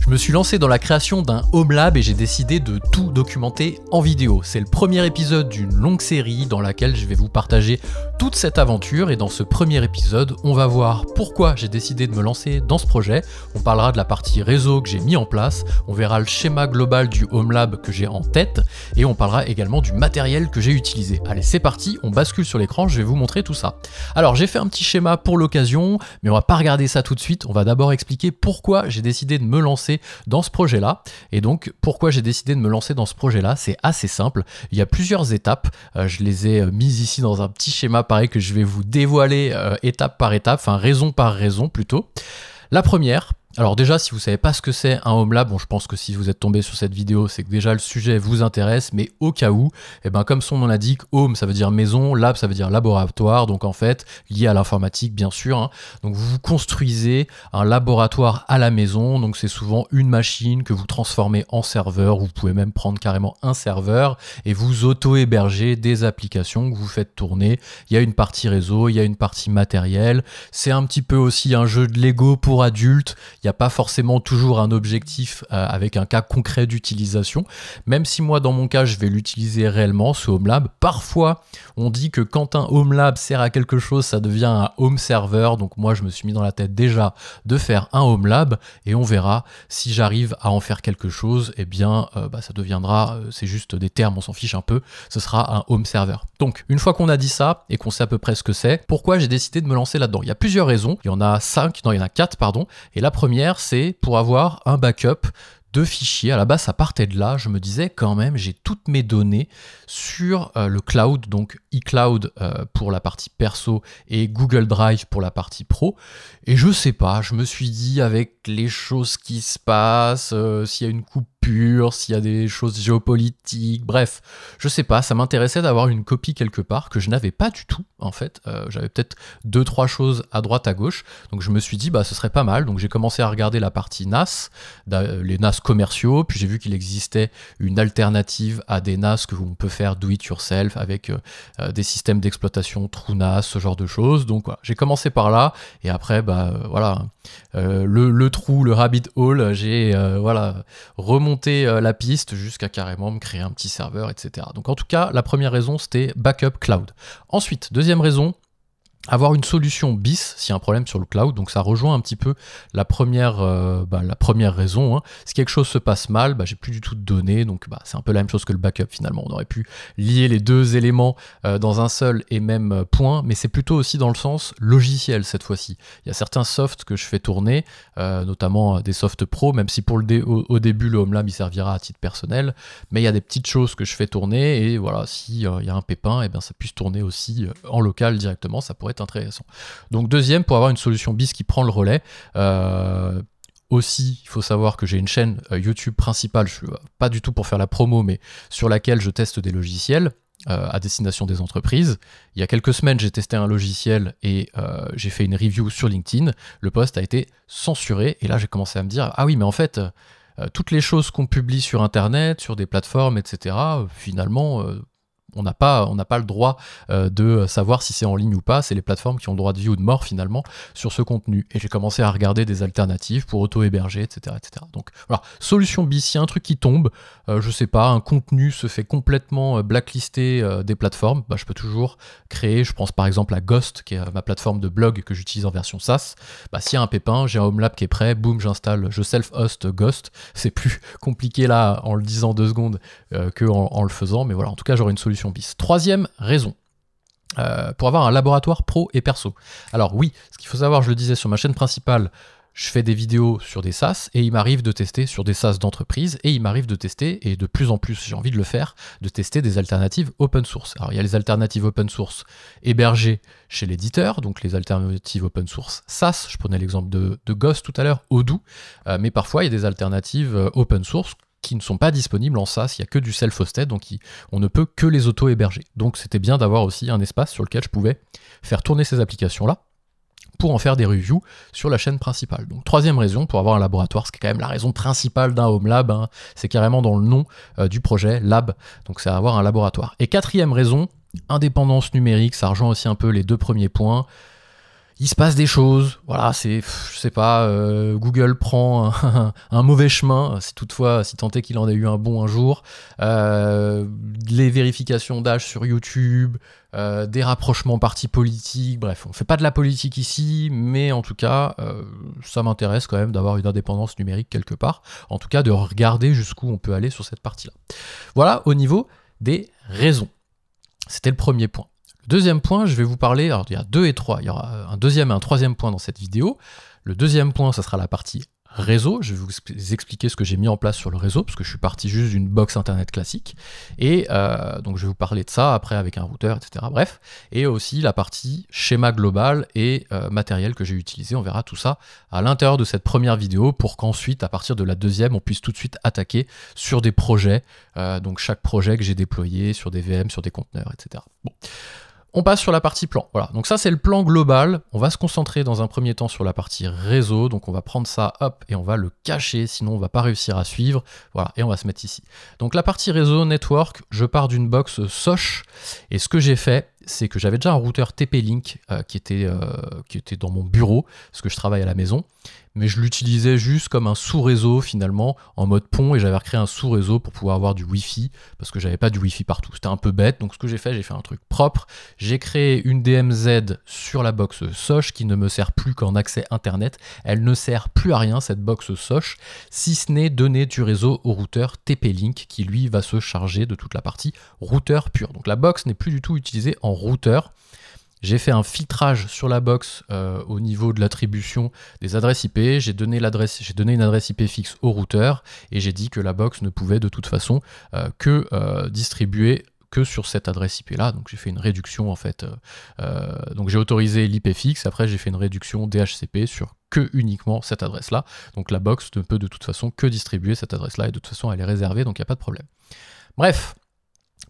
Je me suis lancé dans la création d'un Home Lab et j'ai décidé de tout documenter en vidéo. C'est le premier épisode d'une longue série dans laquelle je vais vous partager toute cette aventure et dans ce premier épisode, on va voir pourquoi j'ai décidé de me lancer dans ce projet. On parlera de la partie réseau que j'ai mis en place, on verra le schéma global du Home Lab que j'ai en tête et on parlera également du matériel que j'ai utilisé. Allez, c'est parti, on bascule sur l'écran, je vais vous montrer tout ça. Alors, j'ai fait un petit schéma pour l'occasion, mais on va pas regarder ça tout de suite, on va d'abord expliquer pourquoi j'ai décidé de me lancer dans ce projet-là. Et donc, pourquoi j'ai décidé de me lancer dans ce projet-là, c'est assez simple. Il y a plusieurs étapes. Je les ai mises ici dans un petit schéma pareil que je vais vous dévoiler étape par étape, enfin raison par raison plutôt. La première, alors déjà, si vous savez pas ce que c'est un Home Lab, bon, je pense que si vous êtes tombé sur cette vidéo, c'est que déjà le sujet vous intéresse, mais au cas où, eh ben, comme son nom l'indique, Home, ça veut dire maison, Lab, ça veut dire laboratoire, donc en fait, lié à l'informatique, bien sûr, hein. Donc vous construisez un laboratoire à la maison, donc c'est souvent une machine que vous transformez en serveur, vous pouvez même prendre carrément un serveur, et vous auto-hébergez des applications que vous faites tourner. Il y a une partie réseau, il y a une partie matériel, c'est un petit peu aussi un jeu de Lego pour adultes. Il n'y a pas forcément toujours un objectif avec un cas concret d'utilisation, même si moi dans mon cas je vais l'utiliser réellement ce Home Lab. Parfois on dit que quand un Home Lab sert à quelque chose ça devient un Home Server, donc moi je me suis mis dans la tête déjà de faire un Home Lab et on verra si j'arrive à en faire quelque chose, et bien ça deviendra, c'est juste des termes, on s'en fiche un peu, ce sera un Home Server. Donc une fois qu'on a dit ça et qu'on sait à peu près ce que c'est, pourquoi j'ai décidé de me lancer là-dedans? Il y a plusieurs raisons, il y en a 4 pardon, et la première c'est pour avoir un backup de fichiers. À la base ça partait de là, je me disais quand même j'ai toutes mes données sur le cloud, donc iCloud pour la partie perso et Google Drive pour la partie pro, et je sais pas, je me suis dit avec les choses qui se passent, s'il y a une coupure, s'il y a des choses géopolitiques, bref, je sais pas, ça m'intéressait d'avoir une copie quelque part que je n'avais pas du tout en fait, j'avais peut-être 2-3 choses à droite à gauche, donc je me suis dit ce serait pas mal, donc j'ai commencé à regarder la partie NAS, les NAS commerciaux, puis j'ai vu qu'il existait une alternative à des NAS que on peut faire do it yourself avec des systèmes d'exploitation TrueNAS, ce genre de choses, donc voilà, j'ai commencé par là, et après voilà, le trou, le rabbit hole, j'ai remonté la piste jusqu'à carrément me créer un petit serveur, etc. Donc en tout cas, la première raison, c'était backup cloud. Ensuite, deuxième raison, avoir une solution bis s'il y a un problème sur le cloud, donc ça rejoint un petit peu la première raison, hein. Si quelque chose se passe mal, j'ai plus du tout de données, donc c'est un peu la même chose que le backup finalement. On aurait pu lier les deux éléments dans un seul et même point, mais c'est plutôt aussi dans le sens logiciel cette fois-ci. Il y a certains softs que je fais tourner, notamment des softs pro, même si pour au début le Home Lab il servira à titre personnel, mais il y a des petites choses que je fais tourner, et voilà, s'il y a un pépin, et bien ça puisse tourner aussi en local directement, ça pourrait être intéressant. Donc deuxième, pour avoir une solution bis qui prend le relais. Aussi, il faut savoir que j'ai une chaîne YouTube principale, je suis pas du tout pour faire la promo, mais sur laquelle je teste des logiciels à destination des entreprises. Il y a quelques semaines, j'ai testé un logiciel et j'ai fait une review sur LinkedIn. Le post a été censuré, et là j'ai commencé à me dire, ah oui, mais en fait, toutes les choses qu'on publie sur Internet, sur des plateformes, etc., finalement... on n'a pas le droit de savoir si c'est en ligne ou pas, c'est les plateformes qui ont le droit de vie ou de mort finalement sur ce contenu. Et j'ai commencé à regarder des alternatives pour auto-héberger, etc., etc. Donc voilà, solution bis, il y a un truc qui tombe, je sais pas, un contenu se fait complètement blacklister des plateformes, je peux toujours créer, je pense par exemple à Ghost, qui est ma plateforme de blog que j'utilise en version SaaS. S'il y a un pépin, j'ai un Home Lab qui est prêt, boum, j'installe, je self-host Ghost. C'est plus compliqué là en le disant 2 secondes qu'en le faisant, mais voilà, en tout cas j'aurai une solution bis. Troisième raison, pour avoir un laboratoire pro et perso. Alors oui, ce qu'il faut savoir, je le disais sur ma chaîne principale, je fais des vidéos sur des SaaS, et il m'arrive de tester sur des SaaS d'entreprise, et il m'arrive de tester, et de plus en plus j'ai envie de le faire, de tester des alternatives open source. Alors il y a les alternatives open source hébergées chez l'éditeur, donc les alternatives open source SaaS, je prenais l'exemple de Ghost tout à l'heure, Odoo, mais parfois il y a des alternatives open source qui ne sont pas disponibles en SaaS, il n'y a que du self-hosted, donc on ne peut que les auto-héberger. Donc c'était bien d'avoir aussi un espace sur lequel je pouvais faire tourner ces applications-là pour en faire des reviews sur la chaîne principale. Donc troisième raison, pour avoir un laboratoire, ce qui est quand même la raison principale d'un Home Lab, hein, c'est carrément dans le nom du projet, Lab, donc c'est avoir un laboratoire. Et quatrième raison, indépendance numérique, ça rejoint aussi un peu les 2 premiers points. il se passe des choses, voilà, je sais pas, Google prend un mauvais chemin, si toutefois, si tant est qu'il en ait eu un bon un jour, les vérifications d'âge sur YouTube, des rapprochements partis politiques, bref, on fait pas de la politique ici, mais en tout cas, ça m'intéresse quand même d'avoir une indépendance numérique quelque part, en tout cas de regarder jusqu'où on peut aller sur cette partie-là. Voilà au niveau des raisons. C'était le premier point. Deuxième point, je vais vous parler, alors il y a 2 et 3, il y aura un deuxième et un troisième point dans cette vidéo. Le deuxième point, ça sera la partie réseau. Je vais vous expliquer ce que j'ai mis en place sur le réseau, parce que je suis parti juste d'une box internet classique. Et donc je vais vous parler de ça après avec un routeur, etc. Bref. Et aussi la partie schéma global et matériel que j'ai utilisé. On verra tout ça à l'intérieur de cette première vidéo pour qu'ensuite, à partir de la deuxième, on puisse tout de suite attaquer sur des projets. Donc chaque projet que j'ai déployé sur des VM, sur des conteneurs, etc. Bon. On passe sur la partie plan. Voilà, donc ça c'est le plan global. On va se concentrer dans un premier temps sur la partie réseau. Donc on va prendre ça, hop, et on va le cacher, sinon on va pas réussir à suivre. Voilà, et on va se mettre ici. Donc la partie réseau, network, je pars d'une box Soch. Et ce que j'ai fait, c'est que j'avais déjà un routeur TP-Link qui était dans mon bureau, parce que je travaille à la maison. Mais je l'utilisais juste comme un sous-réseau finalement, en mode pont, et j'avais recréé un sous-réseau pour pouvoir avoir du Wi-Fi, parce que j'avais pas du Wi-Fi partout. C'était un peu bête, donc ce que j'ai fait un truc propre. J'ai créé une DMZ sur la box Soch qui ne me sert plus qu'en accès internet. Elle ne sert plus à rien, cette box Soch, si ce n'est donner du réseau au routeur TP-Link, qui lui va se charger de toute la partie routeur pur. Donc la box n'est plus du tout utilisée en routeur. J'ai fait un filtrage sur la box au niveau de l'attribution des adresses IP. J'ai donné une adresse IP fixe au routeur et j'ai dit que la box ne pouvait de toute façon que distribuer que sur cette adresse IP là. Donc j'ai fait une réduction en fait. Donc j'ai autorisé l'IP fixe. Après j'ai fait une réduction DHCP sur que uniquement cette adresse là. Donc la box ne peut de toute façon que distribuer cette adresse là et de toute façon elle est réservée donc il n'y a pas de problème. Bref.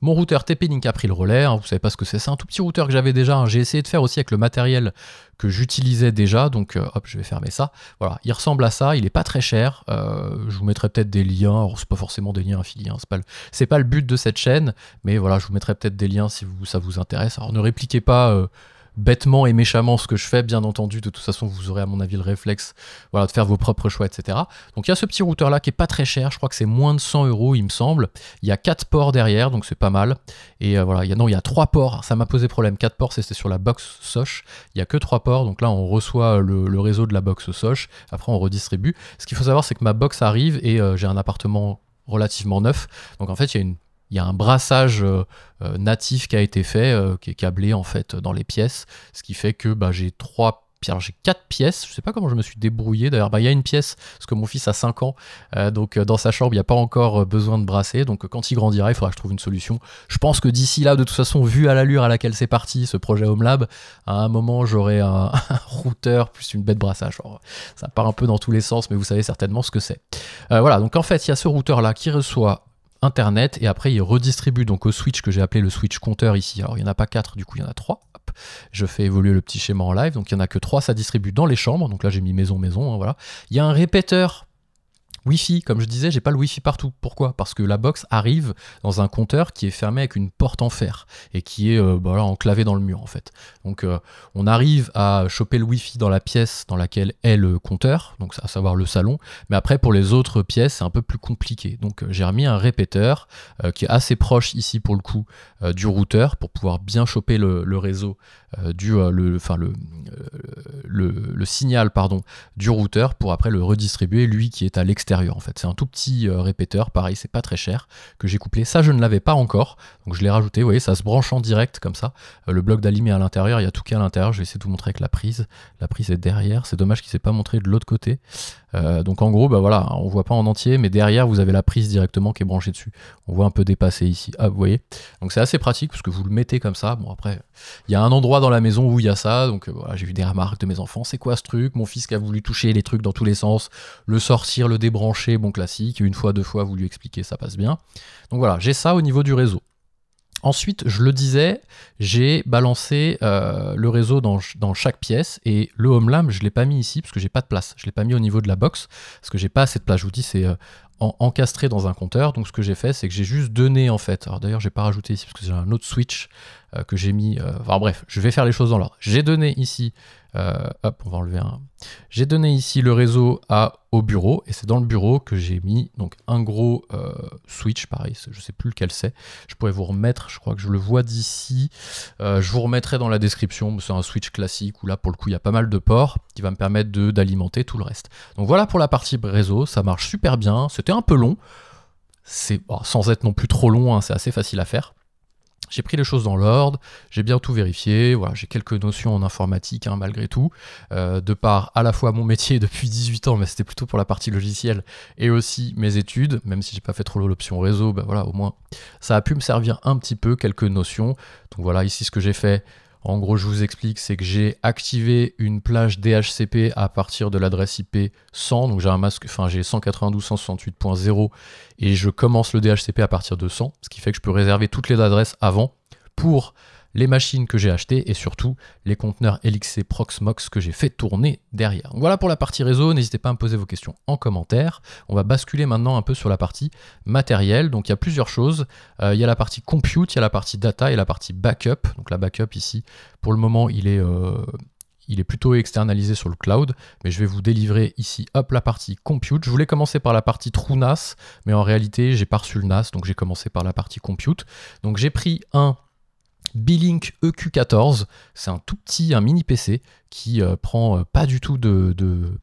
Mon routeur TP-Link a pris le relais, hein, vous savez pas ce que c'est un tout petit routeur que j'avais déjà, hein. J'ai essayé de faire aussi avec le matériel que j'utilisais déjà, donc hop, je vais fermer ça. Voilà, il ressemble à ça, il est pas très cher, je vous mettrai peut-être des liens, alors c'est pas forcément des liens affiliés, hein, c'est pas le but de cette chaîne, mais voilà, je vous mettrai peut-être des liens si ça vous intéresse. Alors ne répliquez pas bêtement et méchamment ce que je fais, bien entendu, de toute façon vous aurez à mon avis le réflexe voilà, de faire vos propres choix, etc. Donc il y a ce petit routeur là qui est pas très cher, je crois que c'est moins de 100 € il me semble, il y a 4 ports derrière donc c'est pas mal, et voilà, il y a 3 ports, ça m'a posé problème, 4 ports c'était sur la box Soch, il y a que 3 ports, donc là on reçoit le réseau de la box Soch, après on redistribue. Ce qu'il faut savoir c'est que ma box arrive et j'ai un appartement relativement neuf, donc en fait il y a un brassage natif qui a été fait, qui est câblé en fait dans les pièces, ce qui fait que j'ai 4 pièces, je sais pas comment je me suis débrouillé, d'ailleurs il y a une pièce, parce que mon fils a 5 ans, donc dans sa chambre il n'y a pas encore besoin de brasser, donc quand il grandira il faudra que je trouve une solution. Je pense que d'ici là, de toute façon, vu à l'allure à laquelle c'est parti, ce projet HomeLab, à un moment j'aurai un routeur plus une baie de brassage. Alors, ça part un peu dans tous les sens, mais vous savez certainement ce que c'est. Voilà, donc en fait il y a ce routeur là qui reçoit Internet et après il redistribue donc au switch que j'ai appelé le switch compteur ici. Alors il n'y en a pas 4, du coup il y en a 3. Hop. Je fais évoluer le petit schéma en live, donc il n'y en a que 3, ça distribue dans les chambres. Donc là j'ai mis maison, hein, voilà. Il y a un répéteur Wi-Fi, comme je disais, j'ai pas le Wi-Fi partout. Pourquoi? Parce que la box arrive dans un compteur qui est fermé avec une porte en fer et qui est enclavé dans le mur en fait. Donc on arrive à choper le Wi-Fi dans la pièce dans laquelle est le compteur, donc à savoir le salon, mais après pour les autres pièces c'est un peu plus compliqué. Donc j'ai remis un répéteur qui est assez proche ici pour le coup du routeur pour pouvoir bien choper le réseau le signal pardon, du routeur pour après le redistribuer, lui qui est à l'extérieur en fait. C'est un tout petit répéteur, pareil c'est pas très cher, que j'ai couplé. Ça je ne l'avais pas encore, donc je l'ai rajouté, vous voyez ça se branche en direct comme ça. Le bloc d'alim est à l'intérieur, il y a tout qui est à l'intérieur, je vais essayer de vous montrer avec la prise est derrière, c'est dommage qu'il ne s'est pas montré de l'autre côté. Donc en gros voilà, on voit pas en entier, mais derrière vous avez la prise directement qui est branchée dessus. On voit un peu dépasser ici, ah vous voyez. Donc c'est assez pratique parce que vous le mettez comme ça. Bon après, il y a un endroit dans la maison où il y a ça, donc voilà, j'ai vu des remarques de mes enfants, c'est quoi ce truc? Mon fils qui a voulu toucher les trucs dans tous les sens, le sortir, le débrancher, bon classique, une fois, deux fois, vous lui expliquez, ça passe bien. Donc voilà, j'ai ça au niveau du réseau. Ensuite, je le disais, j'ai balancé le réseau dans chaque pièce et le HomeLab, je ne l'ai pas mis ici parce que j'ai pas de place. Je ne l'ai pas mis au niveau de la box parce que j'ai pas assez de place. Je vous dis, c'est encastré dans un compteur. Donc ce que j'ai fait, c'est que j'ai juste donné en fait. Alors d'ailleurs, j'ai pas rajouté ici parce que j'ai un autre switch que j'ai mis... Enfin bref, je vais faire les choses dans l'ordre. J'ai donné ici... hop, on va enlever un... J'ai donné ici le réseau au bureau, et c'est dans le bureau que j'ai mis donc un gros switch, pareil, je sais plus lequel c'est. Je pourrais vous remettre, je crois que je le vois d'ici. Je vous remettrai dans la description, c'est un switch classique où là pour le coup il y a pas mal de ports qui va me permettre d'alimenter tout le reste. Donc voilà pour la partie réseau, ça marche super bien, c'était un peu long, c'est sans être non plus trop long, hein, c'est assez facile à faire. J'ai pris les choses dans l'ordre, j'ai bien tout vérifié, voilà, j'ai quelques notions en informatique hein, malgré tout, de par à la fois mon métier depuis 18 ans, mais c'était plutôt pour la partie logicielle, et aussi mes études, même si j'ai pas fait trop l'option réseau, ben voilà, au moins ça a pu me servir un petit peu, quelques notions. Donc voilà, ici ce que j'ai fait, en gros je vous explique, c'est que j'ai activé une plage DHCP à partir de l'adresse IP 100, donc j'ai un masque, enfin j'ai 192.168.0 et je commence le DHCP à partir de 100, ce qui fait que je peux réserver toutes les adresses avant pour les machines que j'ai achetées et surtout les conteneurs LXC Proxmox que j'ai fait tourner derrière. Donc voilà pour la partie réseau, n'hésitez pas à me poser vos questions en commentaire. On va basculer maintenant un peu sur la partie matériel. Donc il y a plusieurs choses, il y a la partie compute, il y a la partie data et la partie backup. Donc la backup ici, pour le moment il est plutôt externalisé sur le cloud, mais je vais vous délivrer ici, hop, la partie compute. Je voulais commencer par la partie true NAS, mais en réalité j'ai pas reçu le NAS, donc j'ai commencé par la partie compute. Donc j'ai pris un Beelink EQ14, c'est un tout petit, un mini PC qui prend pas du tout de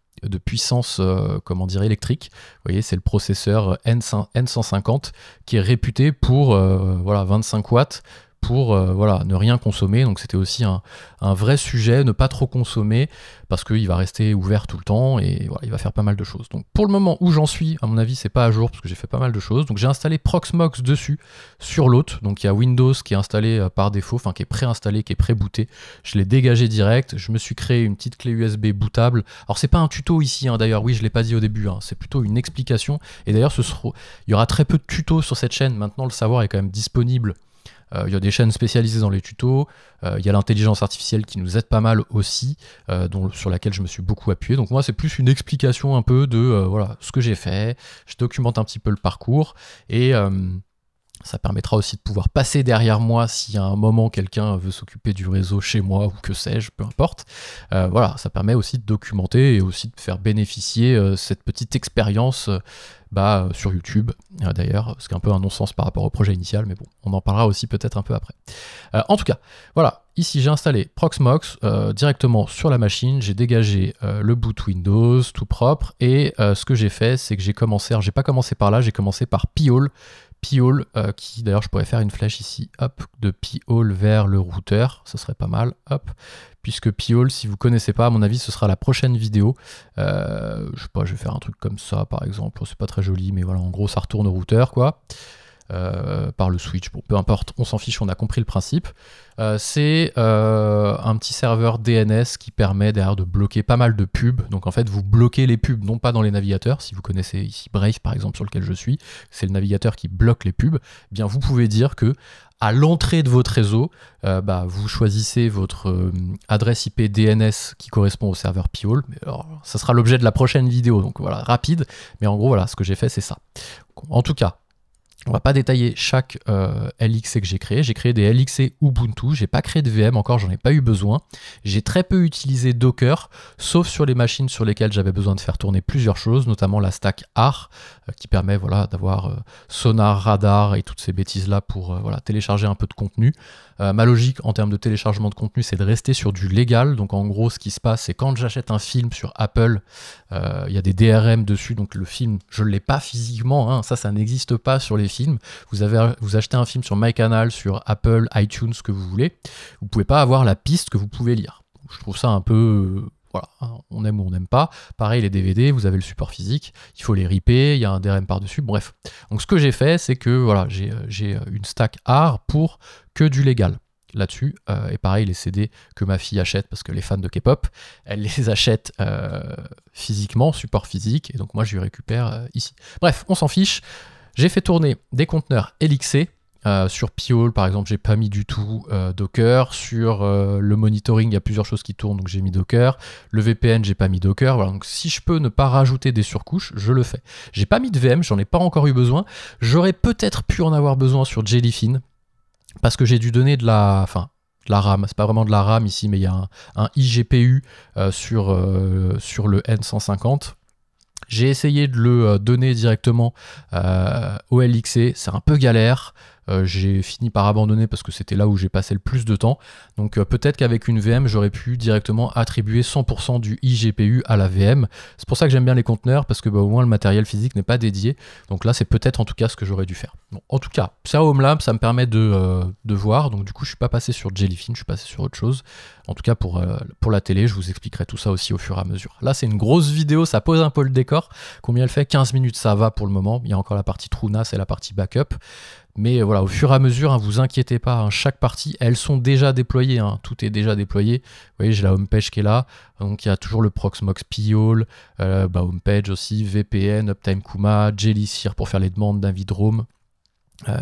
puissance comment dire, électrique. Vous voyez, c'est le processeur N150 qui est réputé pour voilà, 25 watts pour voilà, ne rien consommer. Donc c'était aussi un vrai sujet, ne pas trop consommer, parce qu'il va rester ouvert tout le temps et voilà, il va faire pas mal de choses. Donc pour le moment où j'en suis, à mon avis, c'est pas à jour parce que j'ai fait pas mal de choses. Donc j'ai installé Proxmox dessus, sur l'hôte. Donc il y a Windows qui est installé par défaut, enfin qui est préinstallé, qui est pré-booté. Je l'ai dégagé direct. Je me suis créé une petite clé USB bootable. Alors c'est pas un tuto ici, hein, d'ailleurs, oui, je l'ai pas dit au début, hein, c'est plutôt une explication. Et d'ailleurs, il y aura très peu de tutos sur cette chaîne. Maintenant, le savoir est quand même disponible. Il y a des chaînes spécialisées dans les tutos, il y a l'intelligence artificielle qui nous aide pas mal aussi, sur laquelle je me suis beaucoup appuyé. Donc moi c'est plus une explication un peu de voilà, ce que j'ai fait, je documente un petit peu le parcours, et ça permettra aussi de pouvoir passer derrière moi si à un moment quelqu'un veut s'occuper du réseau chez moi ou que sais-je, peu importe. Voilà, ça permet aussi de documenter et aussi de faire bénéficier cette petite expérience sur YouTube, d'ailleurs, ce qui est un peu un non-sens par rapport au projet initial, mais bon, on en parlera aussi peut-être un peu après. En tout cas, voilà, ici j'ai installé Proxmox directement sur la machine, j'ai dégagé le boot Windows tout propre, et ce que j'ai fait, c'est que j'ai commencé, alors j'ai pas commencé par là, j'ai commencé par P-Hole, qui d'ailleurs je pourrais faire une flèche ici, hop, de P-Hole vers le routeur, ce serait pas mal, hop, puisque P-Hole, si vous connaissez pas, à mon avis ce sera la prochaine vidéo. Je sais pas, je vais faire un truc comme ça par exemple, c'est pas très joli, mais voilà, en gros ça retourne au routeur quoi. Par le switch, bon peu importe, on s'en fiche, on a compris le principe. C'est un petit serveur DNS qui permet derrière de bloquer pas mal de pubs. Donc en fait vous bloquez les pubs, non pas dans les navigateurs, si vous connaissez ici Brave par exemple sur lequel je suis, c'est le navigateur qui bloque les pubs. Eh bien vous pouvez dire que à l'entrée de votre réseau, vous choisissez votre adresse IP DNS qui correspond au serveur P-Hole. Alors ça sera l'objet de la prochaine vidéo, donc voilà, rapide, mais en gros voilà, ce que j'ai fait c'est ça. En tout cas, on va pas détailler chaque LXC que j'ai créé. J'ai créé des LXC Ubuntu. J'ai pas créé de VM encore, j'en ai pas eu besoin. J'ai très peu utilisé Docker, sauf sur les machines sur lesquelles j'avais besoin de faire tourner plusieurs choses, notamment la stack AR, qui permet voilà, d'avoir Sonar, Radar et toutes ces bêtises-là pour voilà, télécharger un peu de contenu. Ma logique en termes de téléchargement de contenu, c'est de rester sur du légal. Donc en gros, ce qui se passe, c'est quand j'achète un film sur Apple, il y a des DRM dessus, donc le film, je ne l'ai pas physiquement, hein, ça n'existe pas sur les films. Vous achetez un film sur MyCanal, sur Apple, iTunes, ce que vous voulez, vous ne pouvez pas avoir la piste que vous pouvez lire. Je trouve ça un peu... voilà, on aime ou on n'aime pas. Pareil, les DVD, vous avez le support physique, il faut les ripper, il y a un DRM par-dessus, bref. Donc ce que j'ai fait, c'est que voilà, j'ai une stack AR pour que du légal là-dessus. Et pareil, les CD que ma fille achète, parce que les fans de K-pop, elle les achète physiquement, support physique, et donc moi je lui récupère ici. Bref, on s'en fiche. J'ai fait tourner des conteneurs LXC. Sur P-Hole, par exemple, j'ai pas mis du tout Docker. Sur le monitoring, il y a plusieurs choses qui tournent, donc j'ai mis Docker. Le VPN, j'ai pas mis Docker. Voilà, donc si je peux ne pas rajouter des surcouches, je le fais. J'ai pas mis de VM, j'en ai pas encore eu besoin. J'aurais peut-être pu en avoir besoin sur Jellyfin. parce que j'ai dû donner de la RAM, c'est pas vraiment de la RAM ici, mais il y a un iGPU sur le N150. J'ai essayé de le donner directement au LXC, c'est un peu galère. J'ai fini par abandonner parce que c'était là où j'ai passé le plus de temps. Donc peut-être qu'avec une VM, j'aurais pu directement attribuer 100% du iGPU à la VM. C'est pour ça que j'aime bien les conteneurs, parce que au moins le matériel physique n'est pas dédié. Donc là, c'est peut-être en tout cas ce que j'aurais dû faire. Bon, en tout cas, ça HomeLab, ça me permet de voir. Donc du coup, je suis pas passé sur Jellyfin, je suis passé sur autre chose. En tout cas, pour la télé, je vous expliquerai tout ça aussi au fur et à mesure. Là, c'est une grosse vidéo, ça pose un peu le décor. Combien elle fait? 15 minutes, ça va pour le moment. Il y a encore la partie TrueNAS et la partie backup. Mais voilà, au fur et à mesure, vous inquiétez pas, chaque partie, elles sont déjà déployées, tout est déjà déployé. Vous voyez, j'ai la homepage qui est là, donc il y a toujours le Proxmox P-Hole, homepage aussi, VPN, Uptime Kuma, Jellyfin pour faire les demandes d'Invidrome,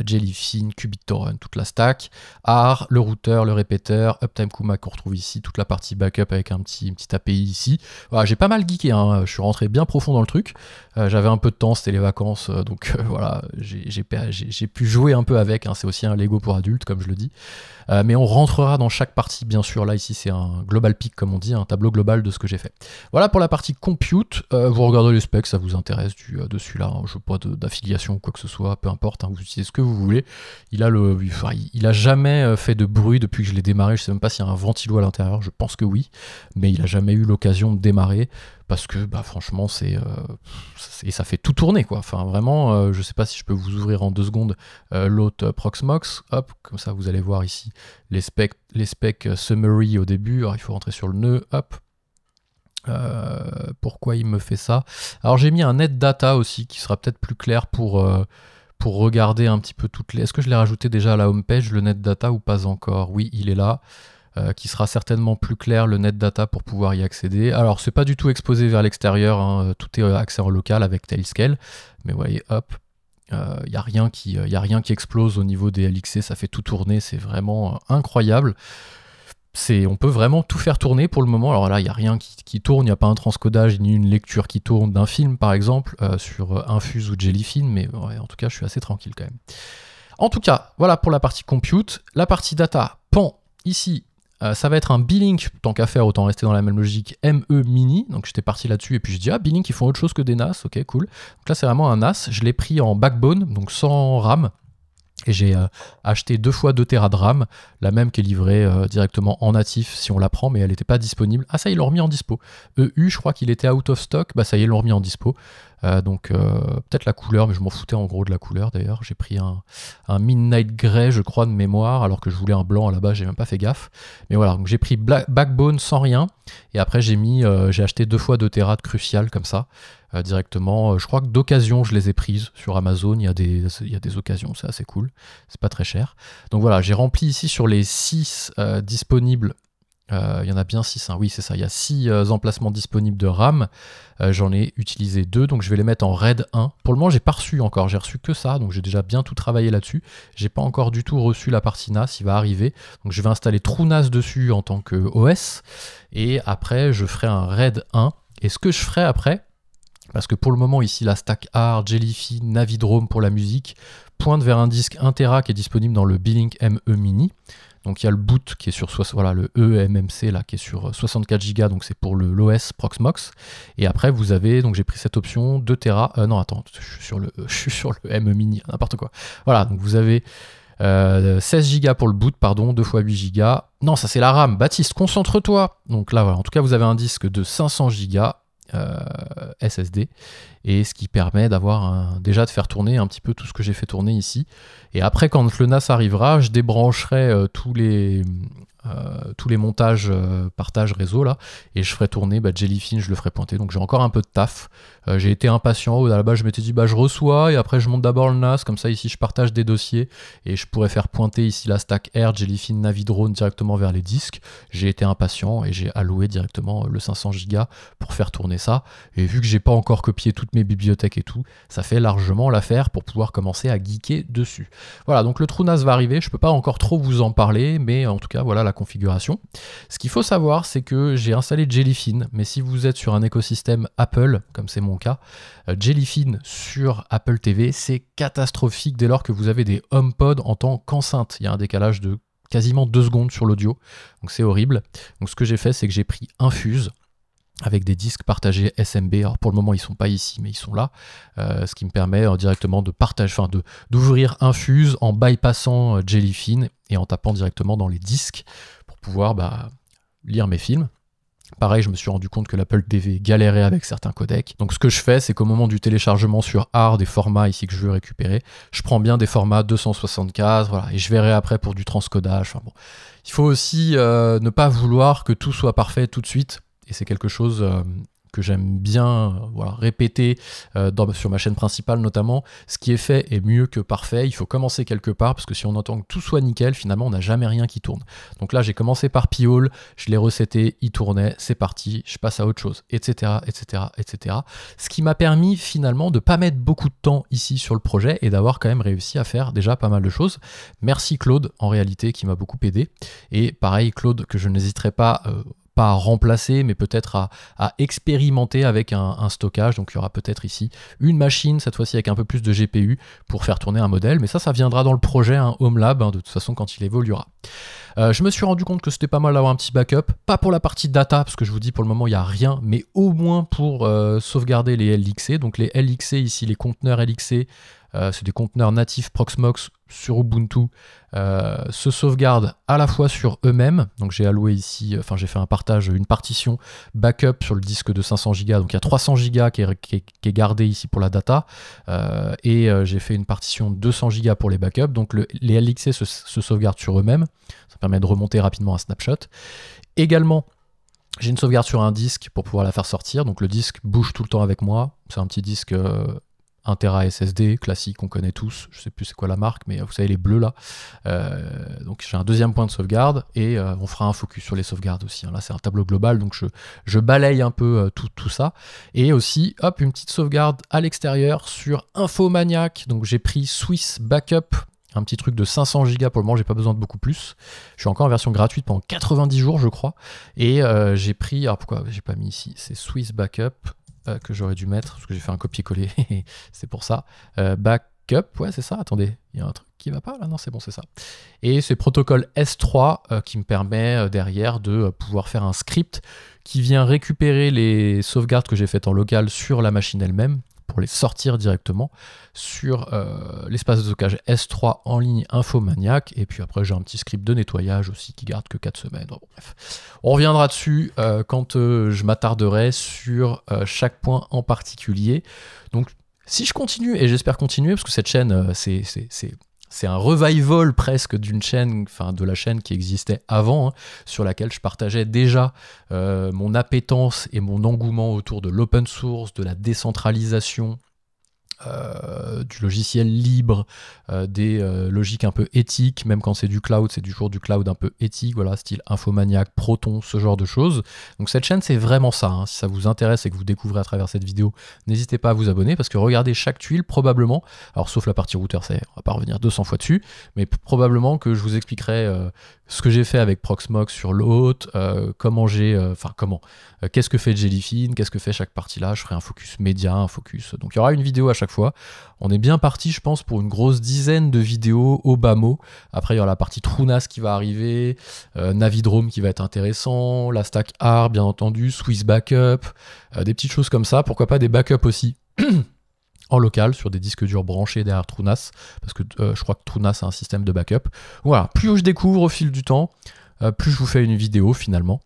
Jellyfin, QBitTorrent, toute la stack, AR, le routeur, le répéteur, Uptime Kuma qu'on retrouve ici, toute la partie backup avec un petit API ici. Voilà, j'ai pas mal geeké, je suis rentré bien profond dans le truc. J'avais un peu de temps, c'était les vacances, donc voilà, j'ai pu jouer un peu avec, c'est aussi un Lego pour adultes, comme je le dis. Mais on rentrera dans chaque partie, bien sûr. Là, ici, c'est un global pic, comme on dit, un tableau global de ce que j'ai fait. Voilà pour la partie compute. Vous regardez les specs, ça vous intéresse dessus là. Je veux pas d'affiliation ou quoi que ce soit, peu importe. Vous utilisez ce que vous voulez. Il a jamais fait de bruit depuis que je l'ai démarré. Je sais même pas s'il y a un ventilo à l'intérieur. Je pense que oui, mais il a jamais eu l'occasion de démarrer. Parce que franchement, et ça fait tout tourner, quoi. Enfin, vraiment, je sais pas si je peux vous ouvrir en 2 secondes l'autre Proxmox. Hop, comme ça, vous allez voir ici les specs summary au début. Alors, il faut rentrer sur le nœud. Hop. Pourquoi il me fait ça? Alors, j'ai mis un net data aussi qui sera peut-être plus clair pour regarder un petit peu toutes les... Est-ce que je l'ai rajouté déjà à la homepage, le net data, ou pas encore? Oui, il est là. Qui sera certainement plus clair, le net data, pour pouvoir y accéder. Alors c'est pas du tout exposé vers l'extérieur, tout est accès en local avec Tailscale, mais vous voyez, hop, il n'y a rien qui explose au niveau des LXC, ça fait tout tourner, c'est vraiment incroyable. On peut vraiment tout faire tourner pour le moment. Alors là, il n'y a rien qui tourne, il n'y a pas un transcodage ni une lecture qui tourne d'un film par exemple sur Infuse ou Jellyfin, mais ouais, en tout cas je suis assez tranquille quand même. En tout cas, voilà pour la partie compute. La partie data, pan, ici, ça va être un B-Link, tant qu'à faire, autant rester dans la même logique, ME Mini. Donc j'étais parti là-dessus et puis je dis, B-Link, ils font autre chose que des NAS, ok, cool. Donc là, c'est vraiment un NAS. Je l'ai pris en backbone, donc sans RAM. Et j'ai acheté 2 fois 2 Tera de RAM, la même qui est livrée directement en natif si on la prend, mais elle n'était pas disponible. Ah ça, ils l'ont remis en dispo. EU, je crois qu'il était out of stock, ça y est, ils l'ont remis en dispo. Donc peut-être la couleur, mais je m'en foutais en gros de la couleur d'ailleurs. J'ai pris un Midnight Grey, je crois, de mémoire, alors que je voulais un blanc à la base, j'ai même pas fait gaffe. Mais voilà, donc j'ai pris backbone sans rien, et après j'ai acheté 2 fois 2 Tera de Crucial comme ça. Directement, je crois que d'occasion je les ai prises sur Amazon, il y a des occasions, c'est assez cool, c'est pas très cher. Donc voilà, j'ai rempli ici sur les 6 disponibles, il y en a bien 6, oui c'est ça, il y a 6 emplacements disponibles de RAM, j'en ai utilisé 2, donc je vais les mettre en RAID 1. Pour le moment j'ai pas reçu encore, j'ai reçu que ça, donc j'ai déjà bien tout travaillé là-dessus, j'ai pas encore du tout reçu la partie NAS, il va arriver, donc je vais installer TrueNAS dessus en tant que OS, et après je ferai un RAID 1, et ce que je ferai après, parce que pour le moment ici la stack AR, Jellyfin, Navidrome pour la musique pointe vers un disque 1 Tera qui est disponible dans le B-Link ME Mini. Donc il y a le boot qui est sur le eMMC là qui est sur 64 Go, donc c'est pour l'OS Proxmox. Et après vous avez, donc j'ai pris cette option 2 Tera. Non attends, je suis sur le ME Mini, n'importe quoi. Voilà, donc vous avez 16 Go pour le boot, pardon, 2 x 8 Go. Non, ça c'est la RAM. Baptiste, concentre-toi. Donc là voilà, en tout cas vous avez un disque de 500 Go. SSD, et ce qui permet d'avoir déjà de faire tourner un petit peu tout ce que j'ai fait tourner ici. Et après, quand le NAS arrivera, je débrancherai tous les montages partage réseau là, et je ferai tourner Jellyfin, je le ferai pointer. Donc j'ai encore un peu de taf. J'ai été impatient. À la base, je m'étais dit je reçois et après je monte d'abord le NAS, comme ça ici je partage des dossiers et je pourrais faire pointer ici la stack R, Jellyfin, Navidrome directement vers les disques. J'ai été impatient et j'ai alloué directement le 500 Go pour faire tourner ça. Et vu que j'ai pas encore copié toutes mes bibliothèques et tout, ça fait largement l'affaire pour pouvoir commencer à geeker dessus. Voilà, donc le TrueNAS va arriver. Je peux pas encore trop vous en parler, mais en tout cas voilà la configuration. Ce qu'il faut savoir, c'est que j'ai installé Jellyfin, mais si vous êtes sur un écosystème Apple, comme c'est mon cas, Jellyfin sur Apple TV, c'est catastrophique dès lors que vous avez des HomePod en tant qu'enceinte. Il y a un décalage de quasiment 2 secondes sur l'audio, donc c'est horrible. Donc ce que j'ai fait, c'est que j'ai pris Infuse, avec des disques partagés SMB. Alors pour le moment, ils ne sont pas ici, mais ils sont là. Ce qui me permet directement de partager, d'ouvrir Infuse en bypassant Jellyfin et en tapant directement dans les disques pour pouvoir lire mes films. Pareil, je me suis rendu compte que l'Apple TV galérait avec certains codecs. Donc ce que je fais, c'est qu'au moment du téléchargement sur AR des formats ici que je veux récupérer, je prends bien des formats 275, voilà, et je verrai après pour du transcodage. Enfin, bon. Il faut aussi ne pas vouloir que tout soit parfait tout de suite. Et c'est quelque chose que j'aime bien répéter sur ma chaîne principale notamment. Ce qui est fait est mieux que parfait. Il faut commencer quelque part parce que si on entend que tout soit nickel, finalement, on n'a jamais rien qui tourne. Donc là, j'ai commencé par P-Hole, je l'ai reseté, il tournait, c'est parti, je passe à autre chose, etc., etc., etc. Ce qui m'a permis finalement de ne pas mettre beaucoup de temps ici sur le projet et d'avoir quand même réussi à faire déjà pas mal de choses. Merci Claude, en réalité, qui m'a beaucoup aidé. Et pareil, Claude, que je n'hésiterai pas à remplacer, mais peut-être à expérimenter avec un stockage. Donc il y aura peut-être ici une machine, cette fois-ci avec un peu plus de GPU, pour faire tourner un modèle. Mais ça viendra dans le projet, un Home Lab, de toute façon, quand il évoluera. Je me suis rendu compte que c'était pas mal d'avoir un petit backup. Pas pour la partie data, parce que je vous dis pour le moment, il n'y a rien, mais au moins pour sauvegarder les LXC. Donc les LXC ici, les conteneurs LXC, c'est des conteneurs natifs Proxmox sur Ubuntu, se sauvegardent à la fois sur eux-mêmes. Donc j'ai alloué ici, j'ai fait un partage, une partition backup sur le disque de 500 Go. Donc il y a 300 Go qui est gardé ici pour la data. Et j'ai fait une partition de 200 Go pour les backups. Donc les LXC se sauvegardent sur eux-mêmes. Ça permet de remonter rapidement un snapshot. Également, j'ai une sauvegarde sur un disque pour pouvoir la faire sortir. Donc le disque bouge tout le temps avec moi. C'est un petit disque 1 Tera SSD, classique, on connaît tous, je sais plus c'est quoi la marque, mais vous savez les bleus là. Donc j'ai un deuxième point de sauvegarde et on fera un focus sur les sauvegardes aussi. Là c'est un tableau global, donc je balaye un peu tout ça. Et aussi, hop, une petite sauvegarde à l'extérieur sur Infomaniac. Donc j'ai pris Swiss Backup, un petit truc de 500 Go pour le moment, j'ai pas besoin de beaucoup plus. Je suis encore en version gratuite pendant 90 jours, je crois. Et j'ai pris, alors pourquoi j'ai pas mis ici, c'est Swiss Backup. Que j'aurais dû mettre, parce que j'ai fait un copier-coller, c'est pour ça. Backup, ouais c'est ça, attendez, il y a un truc qui va pas là, non c'est bon c'est ça. Et c'est protocole S3 qui me permet derrière de pouvoir faire un script qui vient récupérer les sauvegardes que j'ai faites en local sur la machine elle-même, pour les sortir directement sur l'espace de stockage S3 en ligne Infomaniac. Et puis après, j'ai un petit script de nettoyage aussi qui garde que 4 semaines. Bon, bref, on reviendra dessus quand je m'attarderai sur chaque point en particulier. Donc, si je continue, et j'espère continuer, parce que cette chaîne, c'est un revival presque d'une chaîne, enfin de la chaîne qui existait avant, sur laquelle je partageais déjà mon appétence et mon engouement autour de l'open source, de la décentralisation, du logiciel libre, des logiques un peu éthiques, même quand c'est du cloud, c'est toujours du cloud un peu éthique, voilà, style Infomaniac, Proton, ce genre de choses. Donc cette chaîne, c'est vraiment ça. Si ça vous intéresse et que vous découvrez à travers cette vidéo, n'hésitez pas à vous abonner, parce que regardez chaque tuile, probablement, alors sauf la partie routeur, on va pas revenir 200 fois dessus, mais probablement que je vous expliquerai ce que j'ai fait avec Proxmox sur l'hôte, qu'est-ce que fait Jellyfin, qu'est-ce que fait chaque partie là, je ferai un focus média, un focus, donc il y aura une vidéo à chaque fois. On est bien parti, je pense, pour une grosse dizaine de vidéos au bas mot. Après, il y aura la partie TrueNAS qui va arriver, Navidrome qui va être intéressant, la stack AR, bien entendu, Swiss Backup, des petites choses comme ça. Pourquoi pas des backups aussi en local, sur des disques durs branchés derrière TrueNAS, parce que je crois que TrueNAS a un système de backup. Voilà, plus je découvre au fil du temps, plus je vous fais une vidéo finalement.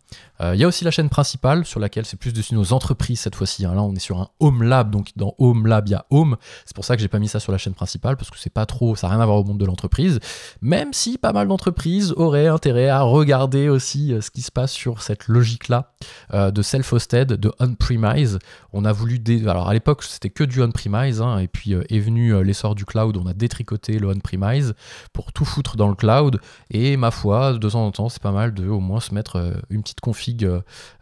Il y a aussi la chaîne principale sur laquelle c'est plus dessus nos entreprises cette fois-ci. Là, on est sur un Home Lab, donc dans Home Lab, il y a Home. C'est pour ça que j'ai pas mis ça sur la chaîne principale, parce que c'est pas trop, ça n'a rien à voir au monde de l'entreprise. Même si pas mal d'entreprises auraient intérêt à regarder aussi ce qui se passe sur cette logique-là de self-hosted, de on-premise. On a voulu, alors à l'époque, c'était que du on-premise, et puis est venu l'essor du cloud. On a détricoté le on-premise pour tout foutre dans le cloud. Et ma foi, de temps en temps, c'est pas mal de au moins se mettre une petite config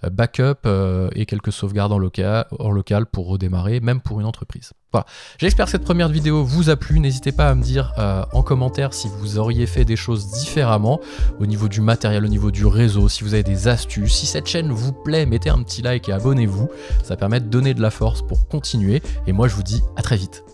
backup et quelques sauvegardes en local pour redémarrer, même pour une entreprise. Voilà, j'espère que cette première vidéo vous a plu. N'hésitez pas à me dire en commentaire si vous auriez fait des choses différemment au niveau du matériel, au niveau du réseau, si vous avez des astuces. Si cette chaîne vous plaît, mettez un petit like et abonnez-vous. Ça permet de donner de la force pour continuer. Et moi, je vous dis à très vite.